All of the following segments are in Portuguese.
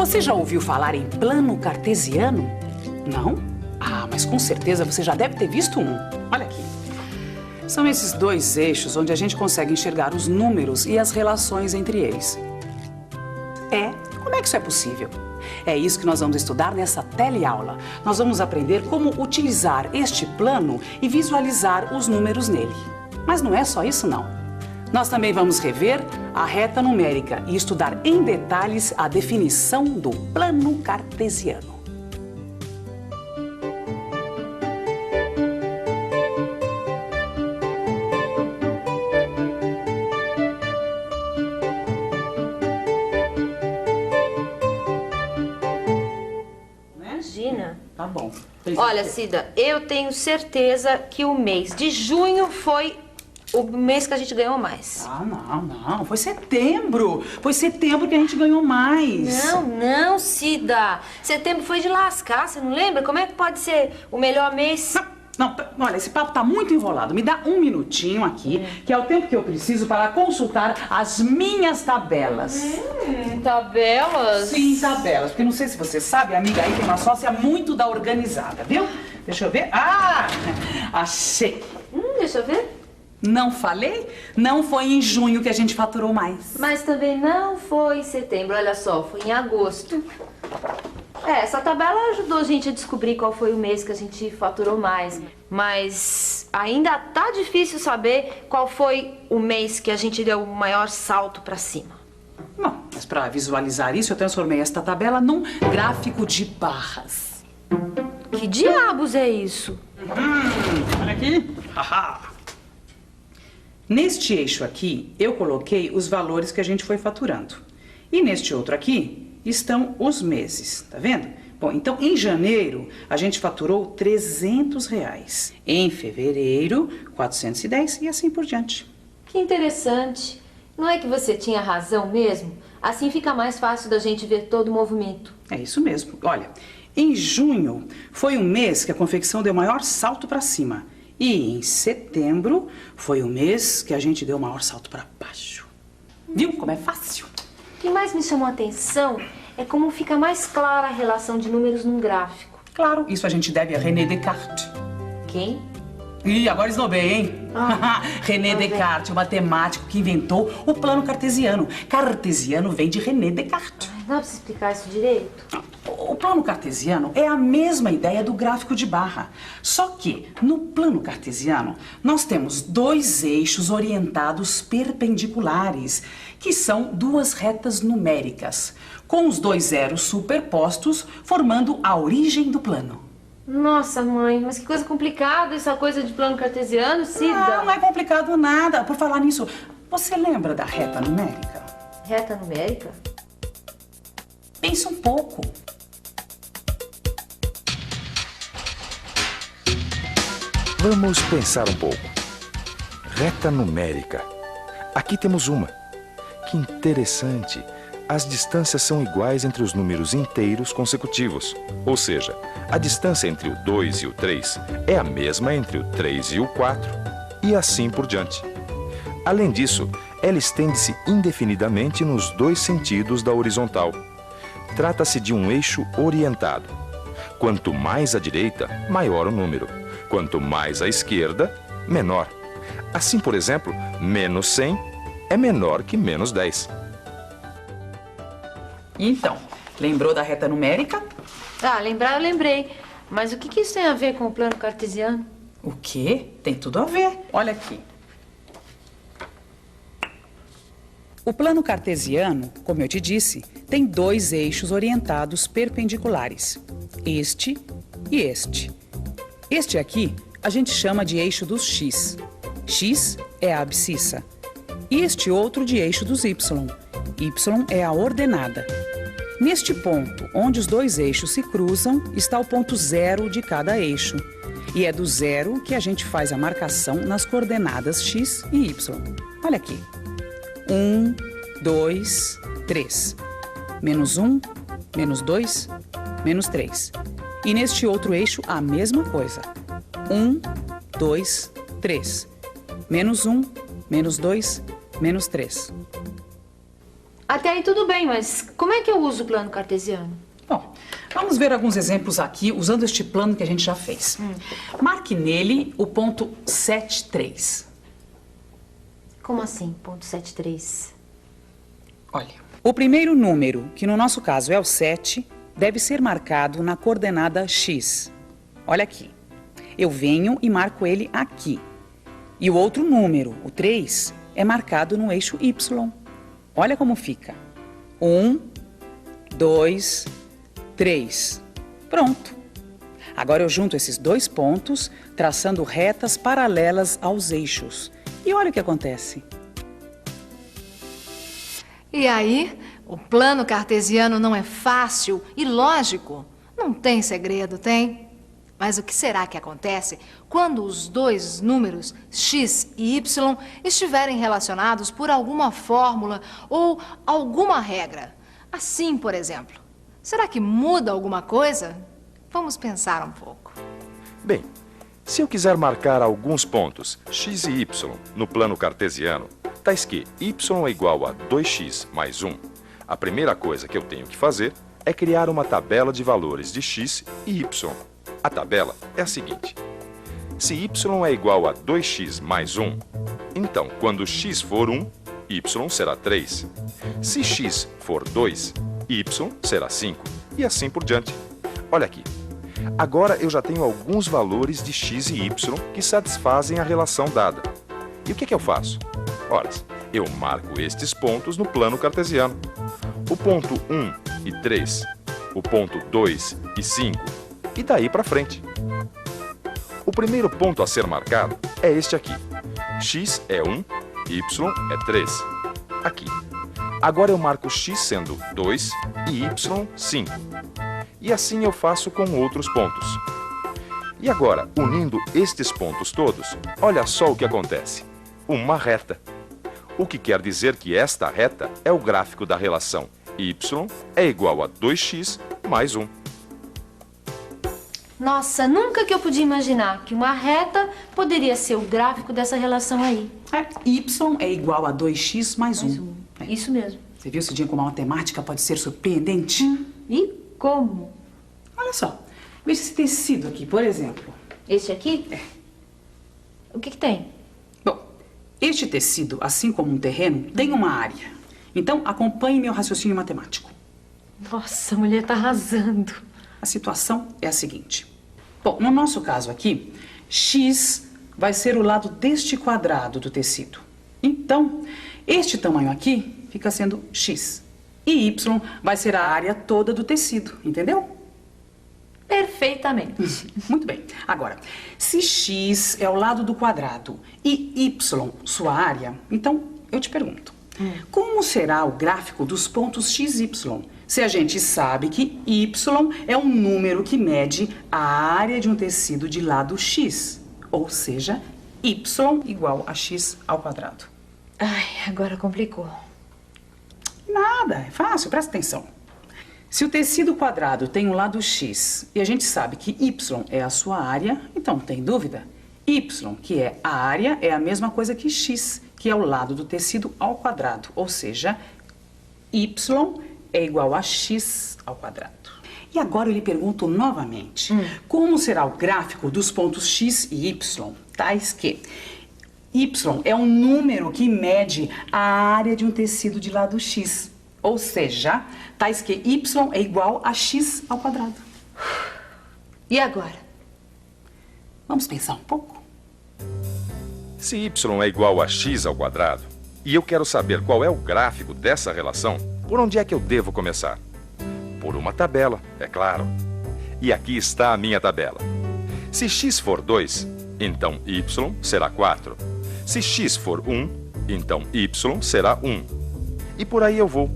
Você já ouviu falar em plano cartesiano? Não? Ah, mas com certeza você já deve ter visto um. Olha aqui. São esses dois eixos onde a gente consegue enxergar os números e as relações entre eles. Como é que isso é possível? É isso que nós vamos estudar nessa teleaula. Nós vamos aprender como utilizar este plano e visualizar os números nele. Mas não é só isso, não. Nós também vamos rever a reta numérica e estudar em detalhes a definição do plano cartesiano. Imagina. Tá bom. Olha, Cida, eu tenho certeza que o mês de junho foi o mês que a gente ganhou mais. Ah, não. Foi setembro. Foi setembro que a gente ganhou mais. Não, Cida. Setembro foi de lascar, você não lembra? Como é que pode ser o melhor mês? Não, olha, esse papo tá muito enrolado. Me dá um minutinho aqui, que é o tempo que eu preciso para consultar as minhas tabelas. Tabelas? Sim, tabelas. Porque não sei se você sabe, a amiga aí tem uma sócia muito da organizada, viu? Deixa eu ver. Ah, achei. Deixa eu ver. Não falei? Não foi em junho que a gente faturou mais. Mas também não foi em setembro, olha só, foi em agosto. Essa tabela ajudou a gente a descobrir qual foi o mês que a gente faturou mais. Mas ainda tá difícil saber qual foi o mês que a gente deu o maior salto pra cima. Bom, mas para visualizar isso, eu transformei esta tabela num gráfico de barras. Que diabos é isso? Olha aqui. Neste eixo aqui, eu coloquei os valores que a gente foi faturando. E neste outro aqui estão os meses, tá vendo? Bom, então em janeiro a gente faturou R$300. Em fevereiro, 410 e assim por diante. Que interessante. Não é que você tinha razão mesmo? Assim fica mais fácil da gente ver todo o movimento. É isso mesmo. Olha, em junho foi um mês que a confecção deu o maior salto para cima. E em setembro foi o mês que a gente deu o maior salto para baixo. Viu como é fácil? O que mais me chamou a atenção é como fica mais clara a relação de números num gráfico. Claro, isso a gente deve a René Descartes. Quem? Ih, agora esnobei, hein? René Descartes, o matemático que inventou o plano cartesiano. Cartesiano vem de René Descartes. Não dá pra você explicar isso direito? O plano cartesiano é a mesma ideia do gráfico de barra. Só que, no plano cartesiano, nós temos dois eixos orientados perpendiculares, que são duas retas numéricas, com os dois zeros superpostos, formando a origem do plano. Nossa, mãe, mas que coisa complicada essa coisa de plano cartesiano, Cida. Não é complicado nada. Por falar nisso, você lembra da reta numérica? Reta numérica? Pensa um pouco. Vamos pensar um pouco. Reta numérica. Aqui temos uma. Que interessante. As distâncias são iguais entre os números inteiros consecutivos. Ou seja, a distância entre o 2 e o 3 é a mesma entre o 3 e o 4. E assim por diante. Além disso, ela estende-se indefinidamente nos dois sentidos da horizontal. Trata-se de um eixo orientado. Quanto mais à direita, maior o número. Quanto mais à esquerda, menor. Assim, por exemplo, menos 100 é menor que menos 10. Então, lembrou da reta numérica? Lembrar eu lembrei. Mas o que isso tem a ver com o plano cartesiano? O quê? Tem tudo a ver. Olha aqui. O plano cartesiano, como eu te disse, tem dois eixos orientados perpendiculares. Este e este. Este aqui a gente chama de eixo dos x. X é a abscissa. E este outro de eixo dos y. Y é a ordenada. Neste ponto, onde os dois eixos se cruzam, está o ponto zero de cada eixo. E é do zero que a gente faz a marcação nas coordenadas x e y. Olha aqui. 1, 2, 3. Menos 1, menos 2, menos 3. E neste outro eixo, a mesma coisa. 1, 2, 3. Menos 1, menos 2, menos 3. Até aí tudo bem, mas como é que eu uso o plano cartesiano? Bom, vamos ver alguns exemplos aqui usando este plano que a gente já fez. Marque nele o ponto 7,3. Como assim, ponto 7,3? Olha, o primeiro número, que no nosso caso é o 7, deve ser marcado na coordenada x. Olha aqui. Eu venho e marco ele aqui. E o outro número, o 3, é marcado no eixo y. Olha como fica. 1, 2, 3. Pronto. Agora eu junto esses dois pontos, traçando retas paralelas aos eixos. E olha o que acontece. E aí, o plano cartesiano não é fácil e lógico? Não tem segredo, tem? Mas o que será que acontece quando os dois números, x e y, estiverem relacionados por alguma fórmula ou alguma regra? Assim, por exemplo. Será que muda alguma coisa? Vamos pensar um pouco. Bem, se eu quiser marcar alguns pontos x e y no plano cartesiano, tais que y é igual a 2x mais 1, a primeira coisa que eu tenho que fazer é criar uma tabela de valores de x e y. A tabela é a seguinte: se y é igual a 2x mais 1, então quando x for 1, y será 3. Se x for 2, y será 5 e assim por diante. Olha aqui. Agora eu já tenho alguns valores de x e y que satisfazem a relação dada. E o que eu faço? Ora, eu marco estes pontos no plano cartesiano. O ponto 1 e 3, o ponto 2 e 5, e daí para frente. O primeiro ponto a ser marcado é este aqui. X é 1, y é 3. Aqui. Agora eu marco x sendo 2 e y 5. E assim eu faço com outros pontos. E agora, unindo estes pontos todos, olha só o que acontece. Uma reta. O que quer dizer que esta reta é o gráfico da relação y é igual a 2x mais 1. Nossa, nunca que eu podia imaginar que uma reta poderia ser o gráfico dessa relação aí. Y é igual a 2x mais 1. Isso mesmo. Você viu, Cidinha, como a matemática pode ser surpreendente? E como? Olha só, veja esse tecido aqui, por exemplo. Esse aqui? É. O que tem? Bom, este tecido, assim como um terreno, tem uma área. Então, acompanhe meu raciocínio matemático. Nossa, a mulher tá arrasando. A situação é a seguinte. Bom, no nosso caso aqui, x vai ser o lado deste quadrado do tecido. Então, este tamanho aqui fica sendo x. E y vai ser a área toda do tecido, entendeu? Perfeitamente. Muito bem. Agora, se x é o lado do quadrado e y sua área, então eu te pergunto, como será o gráfico dos pontos x e y? Se a gente sabe que y é um número que mede a área de um tecido de lado x, ou seja, y igual a x ao quadrado. Ai, agora complicou. Nada, é fácil, presta atenção. Se o tecido quadrado tem um lado x e a gente sabe que y é a sua área, então não tem dúvida. Y, que é a área, é a mesma coisa que x, que é o lado do tecido ao quadrado, ou seja, y é igual a x ao quadrado. E agora eu lhe pergunto novamente, como será o gráfico dos pontos x e y, tais que y é um número que mede a área de um tecido de lado x, ou seja, tais que y é igual a x ao quadrado. E agora? Vamos pensar um pouco? Se y é igual a x ao quadrado, e eu quero saber qual é o gráfico dessa relação, por onde é que eu devo começar? Por uma tabela, é claro. E aqui está a minha tabela. Se x for 2, então y será 4. Se x for 1, então y será 1. E por aí eu vou,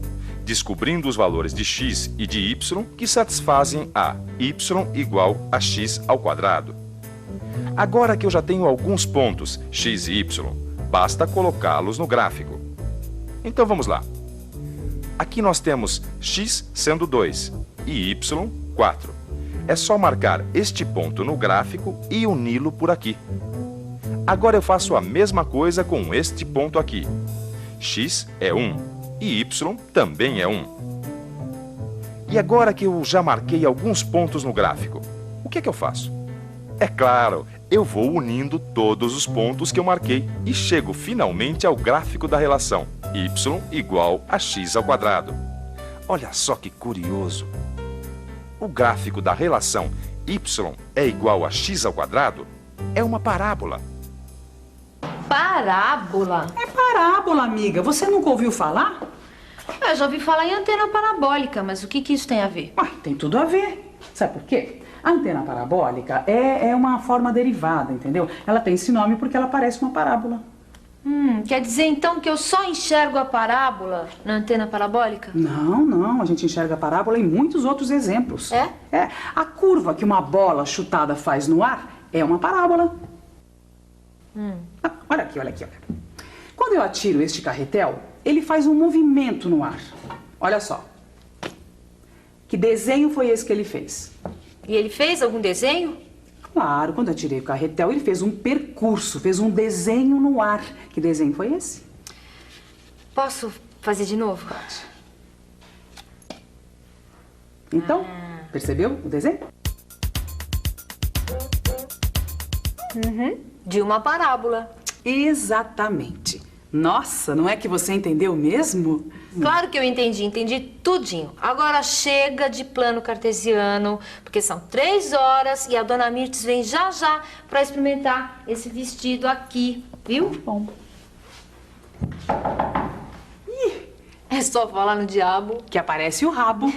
descobrindo os valores de x e de y que satisfazem a y igual a x ao quadrado. Agora que eu já tenho alguns pontos x e y, basta colocá-los no gráfico. Então vamos lá. Aqui nós temos x sendo 2 e y 4. É só marcar este ponto no gráfico e uni-lo por aqui. Agora eu faço a mesma coisa com este ponto aqui. X é 1 e y também é 1. E agora que eu já marquei alguns pontos no gráfico, o que é que eu faço? É claro, eu vou unindo todos os pontos que eu marquei e chego finalmente ao gráfico da relação y igual a x ao quadrado. Olha só que curioso. O gráfico da relação y é igual a x ao quadrado é uma parábola. Parábola? É parábola, amiga. Você nunca ouviu falar? Eu já ouvi falar em antena parabólica, mas o que isso tem a ver? Ué, tem tudo a ver. Sabe por quê? A antena parabólica é uma forma derivada, entendeu? Ela tem esse nome porque ela parece uma parábola. Quer dizer então que eu só enxergo a parábola na antena parabólica? Não. A gente enxerga a parábola em muitos outros exemplos. É? É. A curva que uma bola chutada faz no ar é uma parábola. Ah, olha aqui. Quando eu atiro este carretel, ele faz um movimento no ar. Olha só. Que desenho foi esse que ele fez? E ele fez algum desenho? Claro, quando eu atirei o carretel, ele fez um percurso, fez um desenho no ar. Que desenho foi esse? Posso fazer de novo? Então, percebeu o desenho? De uma parábola. Exatamente. Nossa, não é que você entendeu mesmo? Claro que eu entendi tudinho. Agora chega de plano cartesiano, porque são 3 horas e a dona Mirtes vem já para experimentar esse vestido aqui, viu? Bom. É só falar no diabo. Que aparece o rabo.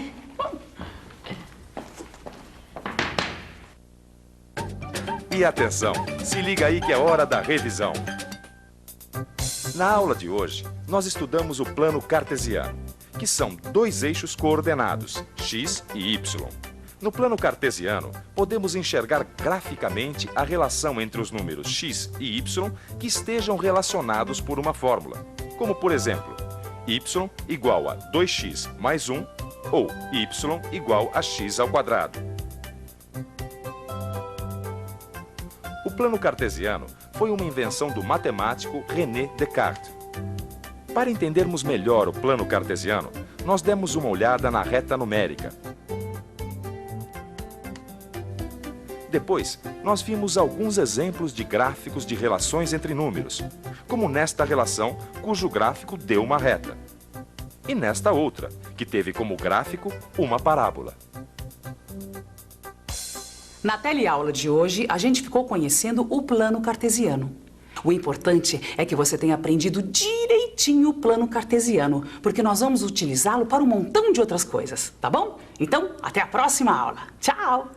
E atenção, se liga aí que é hora da revisão. Na aula de hoje, nós estudamos o plano cartesiano, que são 2 eixos coordenados, x e y. No plano cartesiano, podemos enxergar graficamente a relação entre os números x e y que estejam relacionados por uma fórmula, como por exemplo, y igual a 2x mais 1 ou y igual a x ao quadrado. O plano cartesiano foi uma invenção do matemático René Descartes. Para entendermos melhor o plano cartesiano, nós demos uma olhada na reta numérica. Depois, nós vimos alguns exemplos de gráficos de relações entre números, como nesta relação, cujo gráfico deu uma reta, e nesta outra, que teve como gráfico uma parábola. Na teleaula de hoje, a gente ficou conhecendo o plano cartesiano. O importante é que você tenha aprendido direitinho o plano cartesiano, porque nós vamos utilizá-lo para um montão de outras coisas, tá bom? Então, até a próxima aula. Tchau!